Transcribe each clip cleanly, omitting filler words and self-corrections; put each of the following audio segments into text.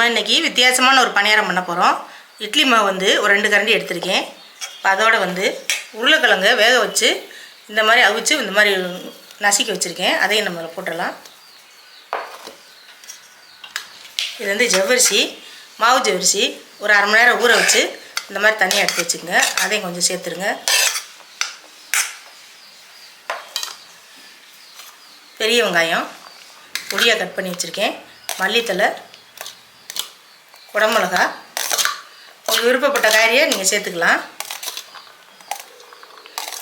நம்ம இன்றைக்கி வித்தியாசமான ஒரு பணியாரம் பண்ண போகிறோம். இட்லி மாவு வந்து ஒரு 2 கரண்டி எடுத்திருக்கேன். இப்போ அதோடு வந்து உருளைக்கிழங்க வேக வச்சு இந்த மாதிரி அவிச்சு இந்த மாதிரி நசுக்கி வச்சுருக்கேன். அதையும் நம்ம போட்டுடலாம். இது வந்து ஜவ்வரிசி, மாவு ஜவ்வரிசி ஒரு அரை மணி நேரம் ஊற வச்சு இந்த மாதிரி தனியாக எடுத்து வச்சுக்கோங்க. அதையும் கொஞ்சம் சேர்த்துருங்க. பெரிய வெங்காயம் பொடியாக கட் பண்ணி வச்சுருக்கேன். மல்லித்தலை, குடமிளகா, உங்களுக்கு விருப்பப்பட்ட காரியை நீங்கள் சேர்த்துக்கலாம்.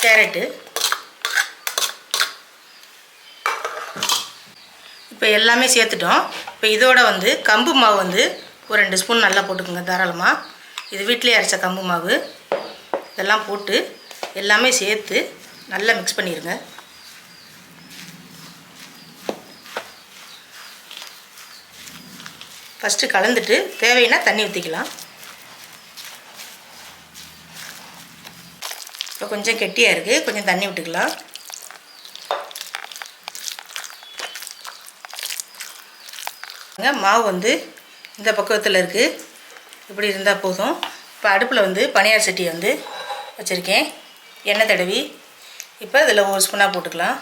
கேரட்டு. இப்போ எல்லாமே சேர்த்துட்டோம். இப்போ இதோட வந்து கம்பு மாவு வந்து ஒரு 2 ஸ்பூன் நல்லா போட்டுக்கோங்க தாராளமாக. இது வீட்டிலே அரைச்ச கம்பு மாவு. இதெல்லாம் போட்டு எல்லாமே சேர்த்து நல்லா மிக்ஸ் பண்ணிடுங்க. ஃபஸ்ட்டு கலந்துட்டு தேவைன்னா தண்ணி ஊற்றிக்கலாம். இப்போ கொஞ்சம் கெட்டியாக இருக்குது, கொஞ்சம் தண்ணி விட்டுக்கலாம். மாவு வந்து இந்த பக்குவத்தில் இருக்குது. இப்படி இருந்தால் போதும். இப்போ அடுப்பில் வந்து பனியார சட்டியை வந்து வச்சுருக்கேன். எண்ணெய் தடவி இப்போ இதில் ஒரு ஸ்பூனாக போட்டுக்கலாம்.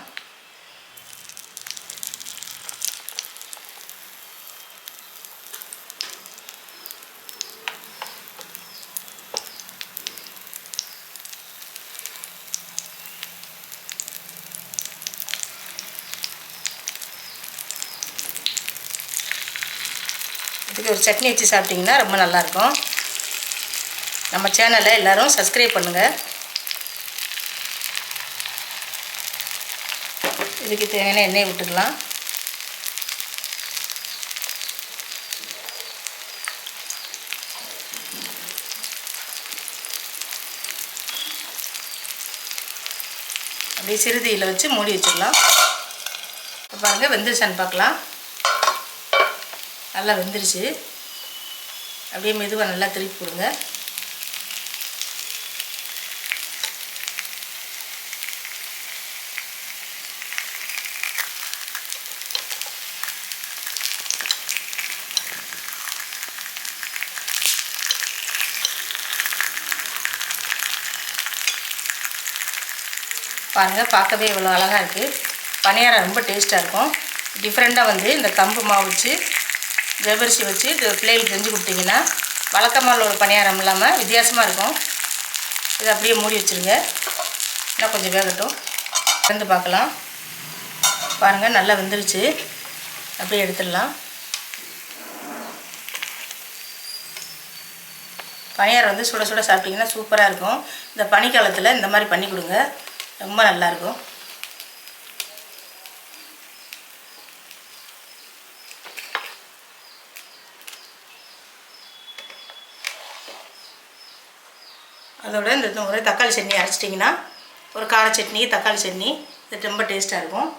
இதுக்கு ஒரு சட்னி வச்சு சாப்பிட்டிங்கன்னா ரொம்ப நல்லாயிருக்கும். நம்ம சேனலை எல்லோரும் சப்ஸ்கிரைப் பண்ணுங்கள். இதுக்கு தேவையான எண்ணெய் விட்டுக்கலாம். அப்படியே சிறுதீயில் வச்சு மூடி வச்சிடலாம். பாருங்கள் வெந்துருச்சான்னு பார்க்கலாம். நல்லா வெந்துருச்சு. அப்படியே மெதுவாக நல்லா திருப்பி கொடுங்க. பாருங்கள், பார்க்கவே இவ்வளோ அழகாக இருக்குது. பணியாரம் ரொம்ப டேஸ்ட்டாக இருக்கும். டிஃப்ரெண்ட்டாக வந்து இந்த கம்பு மாவு வச்சு ஜவ்வரிசி வச்சு பிள்ளைகளுக்கு செஞ்சு கொடுத்தீங்கன்னா வழக்கமாக ஒரு பணியாரம் இல்லாமல் வித்தியாசமாக இருக்கும். இதை அப்படியே மூடி வச்சுருங்க. இன்னும் கொஞ்சம் வேகட்டும். வந்து பார்க்கலாம். பாருங்கள், நல்லா வெந்துருச்சு. அப்படியே எடுத்துடலாம். பணியாரம் வந்து சுட சுட சாப்பிட்டிங்கன்னா சூப்பராக இருக்கும். இந்த பனிக்காலத்தில் இந்த மாதிரி பண்ணி கொடுங்க, ரொம்ப நல்லாயிருக்கும். அதோட இந்த ஒரு தக்காளி சட்னி அரைச்சிட்டிங்கன்னா ஒரு கார சட்னி, தக்காளி சட்னி, இது ரொம்ப டேஸ்ட்டாக இருக்கும்.